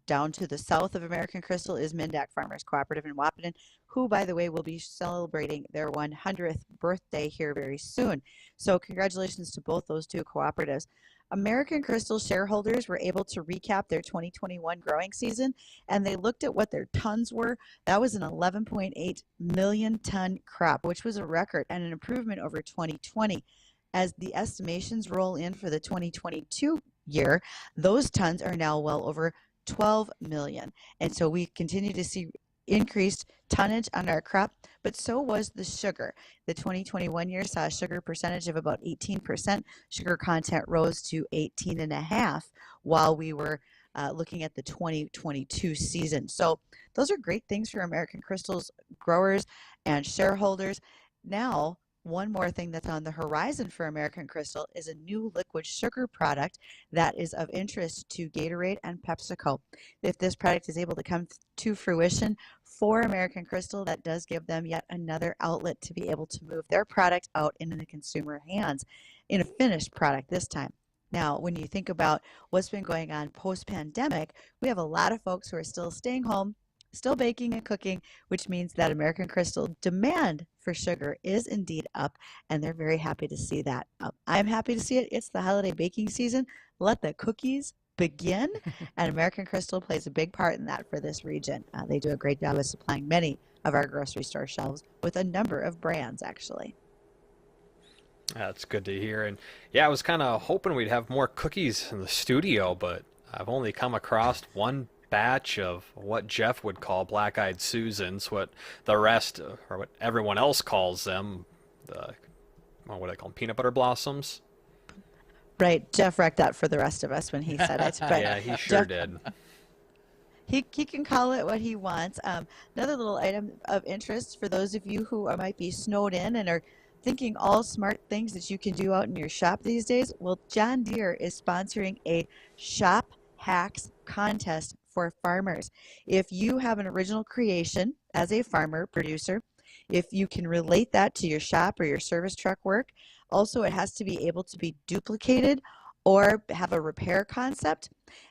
Down to the south of American Crystal is Mindak Farmers Cooperative in Wahpeton, who, by the way, will be celebrating their 100th birthday here very soon. So congratulations to both those two cooperatives. American Crystal shareholders were able to recap their 2021 growing season, and they looked at what their tons were. That was an 11.8 million ton crop, which was a record and an improvement over 2020. As the estimations roll in for the 2022 year, those tons are now well over 12 million. And so we continue to see increased tonnage on our crop, but so was the sugar. The 2021 year saw a sugar percentage of about 18%. Sugar content rose to 18.5 while we were looking at the 2022 season. So those are great things for American Crystal's growers and shareholders. Now, one more thing that's on the horizon for American Crystal is a new liquid sugar product that is of interest to Gatorade and PepsiCo. If this product is able to come to fruition for American Crystal, that does give them yet another outlet to be able to move their product out into the consumer hands in a finished product this time. Now, when you think about what's been going on post-pandemic, we have a lot of folks who are still staying home, still baking and cooking, which means that American Crystal demand for sugar is indeed up, and they're very happy to see that. I'm happy to see it. It's the holiday baking season. Let the cookies begin, and American Crystal plays a big part in that for this region. They do a great job of supplying many of our grocery store shelves with a number of brands, actually. That's good to hear. And yeah, I was kind of hoping we'd have more cookies in the studio, but I've only come across one batch of what Jeff would call black-eyed Susans, what the rest, or what everyone else calls them, what do they call them, peanut butter blossoms? Right. Jeff wrecked that for the rest of us when he said it. But yeah, he sure did. He can call it what he wants. Another little item of interest for those of you who might be snowed in and are thinking all smart things that you can do out in your shop these days. Well, John Deere is sponsoring a Shop Hacks contest for farmers. If you have an original creation as a farmer producer, if you can relate that to your shop or your service truck work, also it has to be able to be duplicated or have a repair concept.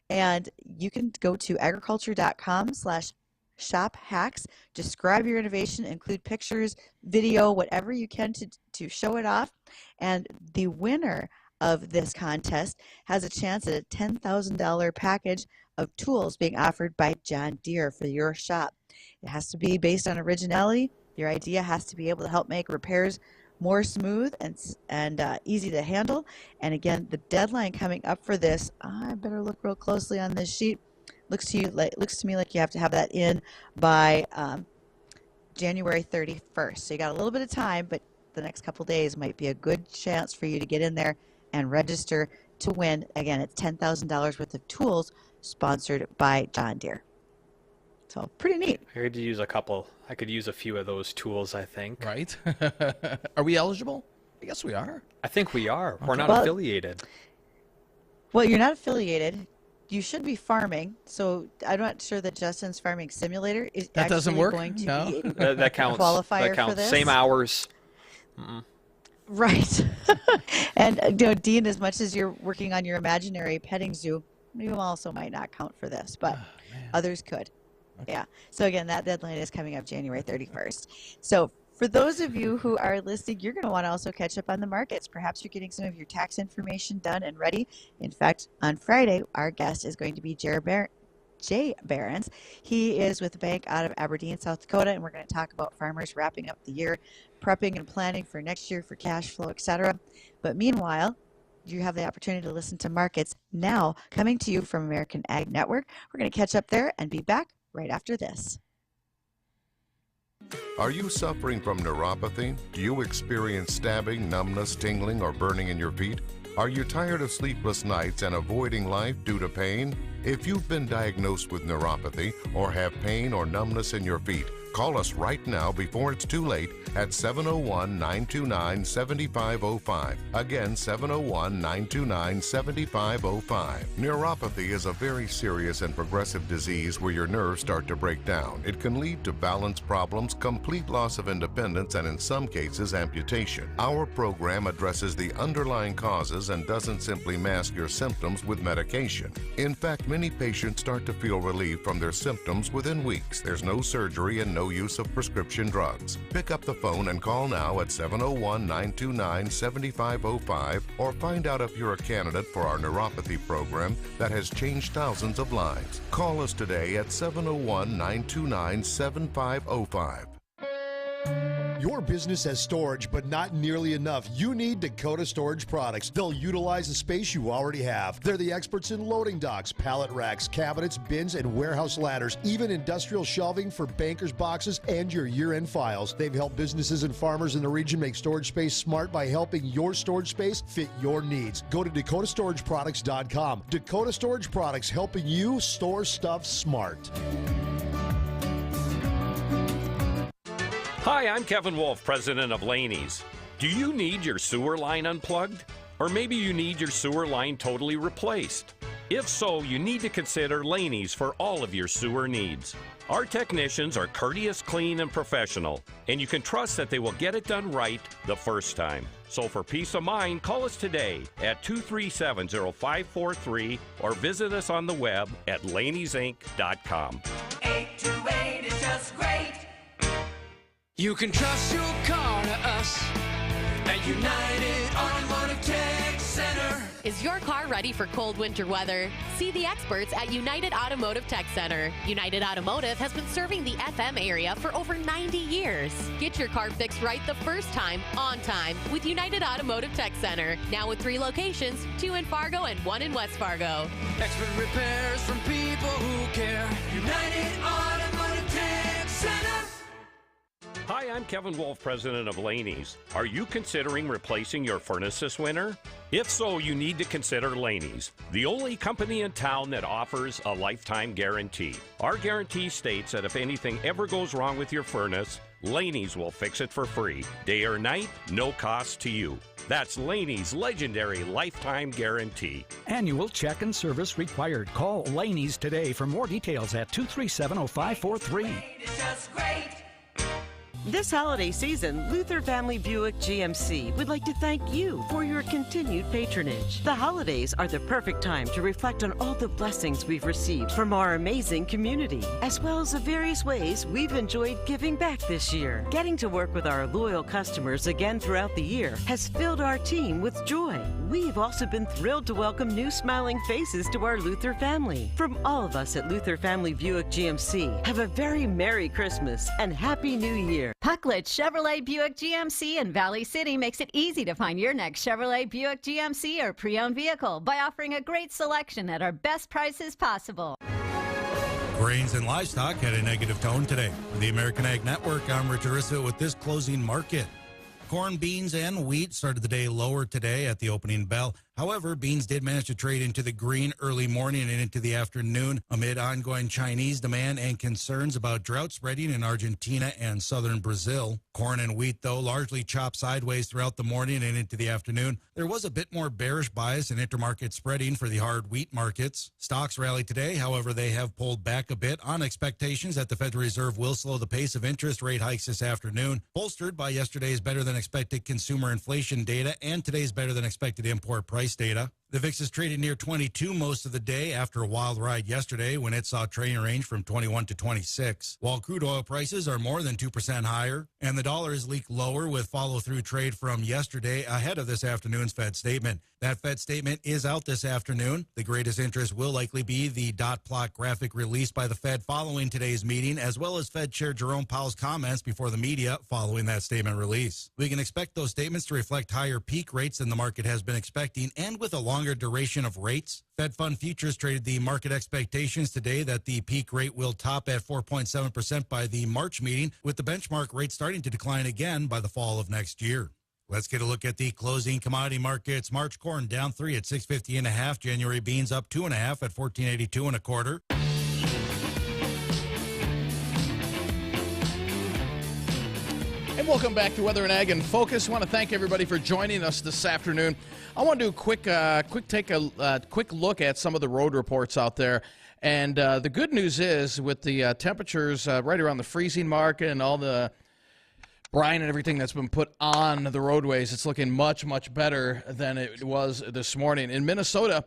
And you can go to agriculture.com/shop hacks, describe your innovation, include pictures, video, whatever you can to show it off. And the winner of this contest has a chance at a $10,000 package of tools being offered by John Deere for your shop. It has to be based on originality. Your idea has to be able to help make repairs more smooth and easy to handle. And again, the deadline coming up for this, I better look real closely on this sheet. Looks to me like you have to have that in by January 31st. So you got a little bit of time, but the next couple days might be a good chance for you to get in there and register to win. Again, it's $10,000 worth of tools sponsored by John Deere. So pretty neat. I could use a couple. I could use a few of those tools, I think. Right? Are we eligible? I guess we are. I think we are. Okay. We're not affiliated. Well, you're not affiliated. You should be farming. So I'm not sure that Justin's Farming Simulator is that actually doesn't work? going to No? be a that counts. qualifier That counts. for this. Same hours. Right. And Dean, as much as you're working on your imaginary petting zoo, you also might not count for this, but others could. Okay. Yeah. So again, that deadline is coming up January 31st. So for those of you who are listening, you're going to want to also catch up on the markets. Perhaps you're getting some of your tax information done and ready. In fact, on Friday, our guest is going to be Jay Behrens. He is with a bank out of Aberdeen, South Dakota, and we're going to talk about farmers wrapping up the year, prepping and planning for next year for cash flow, etc. But meanwhile, you have the opportunity to listen to Markets Now, coming to you from American Ag Network. We're going to catch up there and be back right after this. Are you suffering from neuropathy? Do you experience stabbing, numbness, tingling, or burning in your feet? Are you tired of sleepless nights and avoiding life due to pain? If you've been diagnosed with neuropathy or have pain or numbness in your feet, Call us right now before it's too late at 701-929-7505. Again, 701-929-7505. Neuropathy is a very serious and progressive disease where your nerves start to break down. It can lead to balance problems, complete loss of independence, and in some cases, amputation. Our program addresses the underlying causes and doesn't simply mask your symptoms with medication. In fact, many patients start to feel relief from their symptoms within weeks. There's no surgery and no use of prescription drugs. Pick up the phone and call now at 701-929-7505 or find out if you're a candidate for our neuropathy program that has changed thousands of lives. Call us today at 701-929-7505. Your business has storage, but not nearly enough. You need Dakota Storage Products. They'll utilize the space you already have. They're the experts in loading docks, pallet racks, cabinets, bins, and warehouse ladders, even industrial shelving for bankers' boxes and your year-end files. They've helped businesses and farmers in the region make storage space smart by helping your storage space fit your needs. Go to DakotaStorageProducts.com. Dakota Storage Products, helping you store stuff smart. Hi, I'm Kevin Wolf, president of Laney's. Do you need your sewer line unplugged? Or maybe you need your sewer line totally replaced? If so, you need to consider Laney's for all of your sewer needs. Our technicians are courteous, clean, and professional, and you can trust that they will get it done right the first time. So for peace of mind, call us today at 237-0543 or visit us on the web at laneysinc.com. 828 is just great. You can trust your car to us at United Automotive Tech Center. Is your car ready for cold winter weather? See the experts at United Automotive Tech Center. United Automotive has been serving the FM area for over 90 years. Get your car fixed right the first time, on time, with United Automotive Tech Center. Now with 3 locations, 2 in Fargo and 1 in West Fargo. Expert repairs from people who care. United Automotive Tech Center. Hi, I'm Kevin Wolf, president of Laney's. Are you considering replacing your furnace this winter? If so, you need to consider Laney's, the only company in town that offers a lifetime guarantee. Our guarantee states that if anything ever goes wrong with your furnace, Laney's will fix it for free. Day or night, no cost to you. That's Laney's legendary lifetime guarantee. Annual check and service required. Call Laney's today for more details at 237-0543. It's just great. This holiday season, Luther Family Buick GMC would like to thank you for your continued patronage. The holidays are the perfect time to reflect on all the blessings we've received from our amazing community, as well as the various ways we've enjoyed giving back this year. Getting to work with our loyal customers again throughout the year has filled our team with joy. We've also been thrilled to welcome new smiling faces to our Luther family. From all of us at Luther Family Buick GMC, have a very Merry Christmas and Happy New Year. Pucklet Chevrolet Buick GMC in Valley City makes it easy to find your next Chevrolet Buick GMC or pre-owned vehicle by offering a great selection at our best prices possible. Grains and livestock had a negative tone today. For the American Ag Network, I'm Rich Arissa with this closing market. Corn, beans, and wheat started the day lower today at the opening bell. However, beans did manage to trade into the green early morning and into the afternoon amid ongoing Chinese demand and concerns about drought spreading in Argentina and southern Brazil. Corn and wheat, though, largely chopped sideways throughout the morning and into the afternoon. There was a bit more bearish bias in intermarket spreading for the hard wheat markets. Stocks rallied today. However, they have pulled back a bit on expectations that the Federal Reserve will slow the pace of interest rate hikes this afternoon, bolstered by yesterday's better-than-expected consumer inflation data and today's better-than-expected import price data. The VIX is traded near 22 most of the day after a wild ride yesterday when it saw trading range from 21 to 26. While crude oil prices are more than 2% higher and the dollar is leaked lower with follow-through trade from yesterday ahead of this afternoon's Fed statement. That Fed statement is out this afternoon. The greatest interest will likely be the dot plot graphic released by the Fed following today's meeting, as well as Fed Chair Jerome Powell's comments before the media following that statement release. We can expect those statements to reflect higher peak rates than the market has been expecting, and with a longer duration of rates. Fed Fund futures traded the market expectations today that the peak rate will top at 4.7% by the March meeting, with the benchmark rate starting to decline again by the fall of next year. Let's get a look at the closing commodity markets. March corn down 3 at $6.50.5. January beans up 2.5 at $14.82 1/4. And welcome back to Weather and Ag in Focus. I want to thank everybody for joining us this afternoon. I want to do a quick look at some of the road reports out there. And the good news is, with the temperatures right around the freezing mark and all the brine and everything that's been put on the roadways, it's looking much, much better than it was this morning. In Minnesota,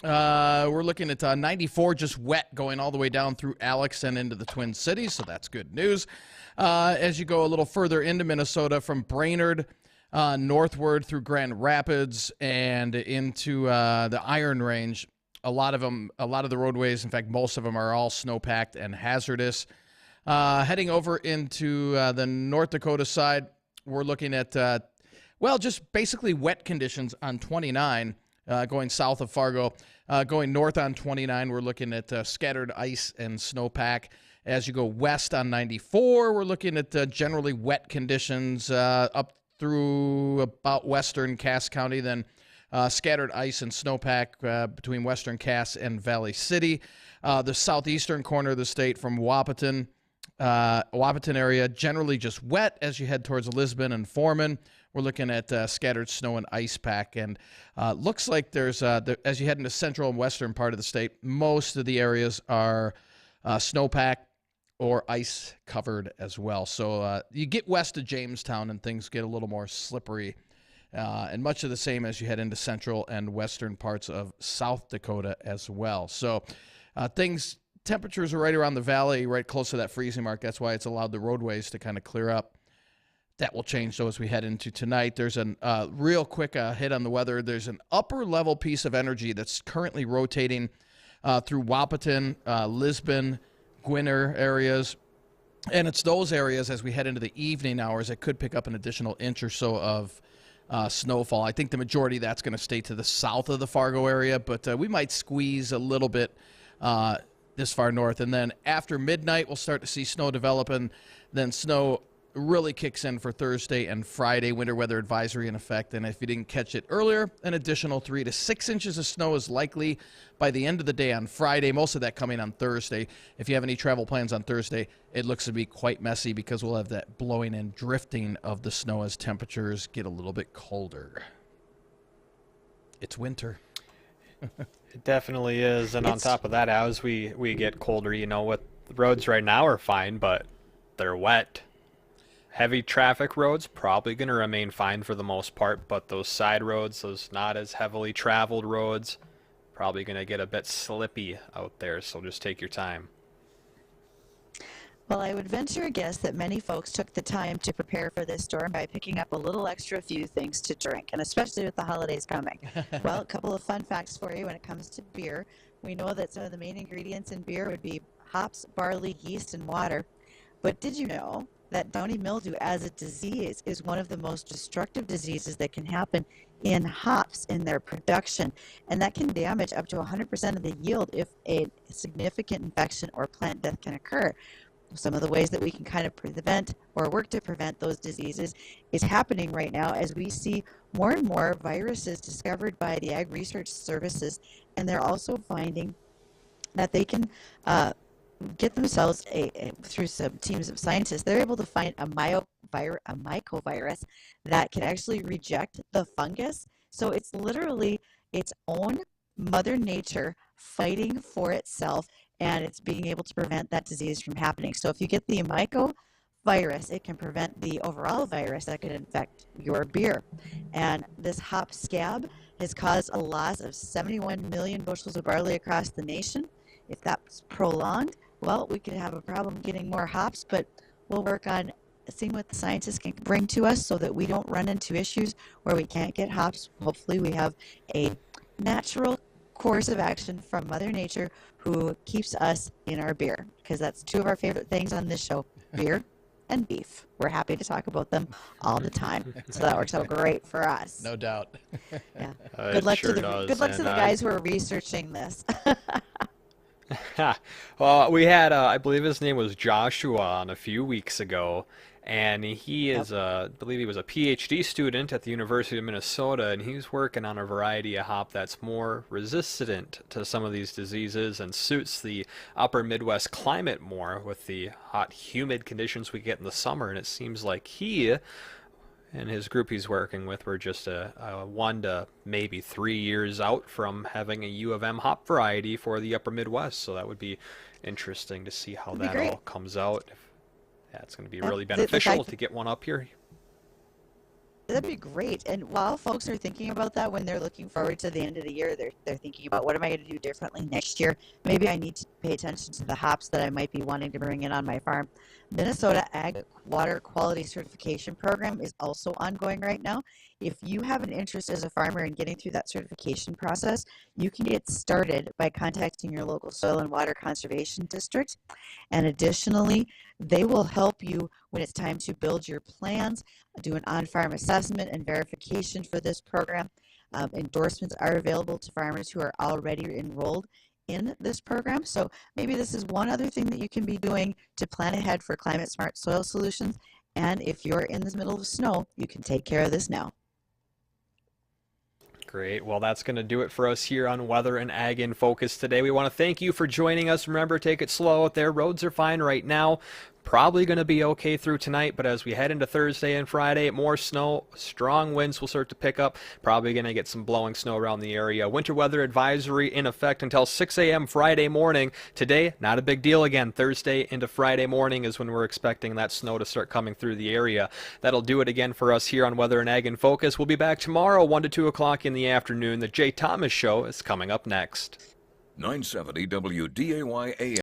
we're looking at 94 just wet going all the way down through Alex and into the Twin Cities, so that's good news. As you go a little further into Minnesota, from Brainerd northward through Grand Rapids and into the Iron Range, a lot of the roadways, in fact, most of them are all snowpacked and hazardous. Heading over into the North Dakota side, we're looking at, just basically wet conditions on 29 going south of Fargo. Going north on 29, we're looking at scattered ice and snowpack. As you go west on 94, we're looking at generally wet conditions up through about western Cass County, then scattered ice and snowpack between western Cass and Valley City. The southeastern corner of the state from Wahpeton area, generally just wet as you head towards Lisbon and Foreman. We're looking at scattered snow and ice pack, and looks like there's, as you head into central and western part of the state, most of the areas are snowpack or ice covered as well. So you get west of Jamestown and things get a little more slippery, and much of the same as you head into central and western parts of South Dakota as well. So temperatures are right around the valley, right close to that freezing mark. That's why it's allowed the roadways to kind of clear up. That will change, though, as we head into tonight. There's a real quick hit on the weather. There's an upper-level piece of energy that's currently rotating through Wahpeton, Lisbon, Gwinner areas. And it's those areas, as we head into the evening hours, that could pick up an additional inch or so of snowfall. I think the majority of that's going to stay to the south of the Fargo area, but we might squeeze a little bit this far north. And then after midnight, we'll start to see snow develop, and then snow really kicks in for Thursday and Friday. Winter weather advisory in effect, and if you didn't catch it earlier, an additional 3 to 6 inches of snow is likely by the end of the day on Friday, most of that coming on Thursday. If you have any travel plans on Thursday, it looks to be quite messy because we'll have that blowing and drifting of the snow as temperatures get a little bit colder. It's winter. It definitely is, and on top of that, as we get colder, what the roads right now are fine, but they're wet. Heavy traffic roads probably going to remain fine for the most part, but those side roads, those not as heavily traveled roads, probably going to get a bit slippy out there, so just take your time. Well, I would venture a guess that many folks took the time to prepare for this storm by picking up a little extra few things to drink, and especially with the holidays coming. Well, a couple of fun facts for you when it comes to beer. We know that some of the main ingredients in beer would be hops, barley, yeast, and water. But did you know that downy mildew as a disease is one of the most destructive diseases that can happen in hops in their production, and that can damage up to 100% of the yield if a significant infection or plant death can occur. Some of the ways that we can kind of prevent or work to prevent those diseases is happening right now as we see more and more viruses discovered by the Ag Research Services, and they're also finding that they can get themselves through some teams of scientists, they're able to find a mycovirus that can actually reject the fungus. So it's literally its own Mother Nature fighting for itself, and it's being able to prevent that disease from happening. So if you get the mycovirus, it can prevent the overall virus that could infect your beer. And this hop scab has caused a loss of 71 million bushels of barley across the nation. If that's prolonged, well, we could have a problem getting more hops, but we'll work on seeing what the scientists can bring to us so that we don't run into issues where we can't get hops. Hopefully we have a natural course of action from Mother Nature who keeps us in our beer, because that's two of our favorite things on this show, beer and beef. We're happy to talk about them all the time. So that works out great for us. No doubt. Yeah. Good luck to the guys who are researching this. Well, we had, I believe his name was Joshua on a few weeks ago, And he is, I believe he was a PhD student at the University of Minnesota, and he's working on a variety of hop that's more resistant to some of these diseases and suits the upper Midwest climate more with the hot, humid conditions we get in the summer. And it seems like he and his group he's working with were just a 1 to maybe 3 years out from having a U of M hop variety for the upper Midwest. So that would be interesting to see how that all comes out. Yeah, it's going to be really beneficial to get one up here. That'd be great. And while folks are thinking about that, when they're looking forward to the end of the year, they're thinking about what am I going to do differently next year? Maybe I need to pay attention to the hops that I might be wanting to bring in on my farm. Minnesota Ag Water Quality Certification Program is also ongoing right now. If you have an interest as a farmer in getting through that certification process, you can get started by contacting your local soil and water conservation district. And additionally, they will help you when it's time to build your plans, do an on-farm assessment and verification for this program. Endorsements are available to farmers who are already enrolled in this program. So maybe this is one other thing that you can be doing to plan ahead for climate smart soil solutions. And if you're in the middle of snow, you can take care of this now. Great. Well, that's going to do it for us here on Weather and Ag in Focus today. We want to thank you for joining us. Remember, take it slow out there. Roads are fine right now. Probably going to be okay through tonight, but as we head into Thursday and Friday, more snow, strong winds will start to pick up. Probably going to get some blowing snow around the area. Winter weather advisory in effect until 6 a.m. Friday morning. Today, not a big deal again. Thursday into Friday morning is when we're expecting that snow to start coming through the area. That'll do it again for us here on Weather and Ag in Focus. We'll be back tomorrow, 1 to 2 o'clock in the afternoon. The Jay Thomas Show is coming up next. 970 WDAY AM.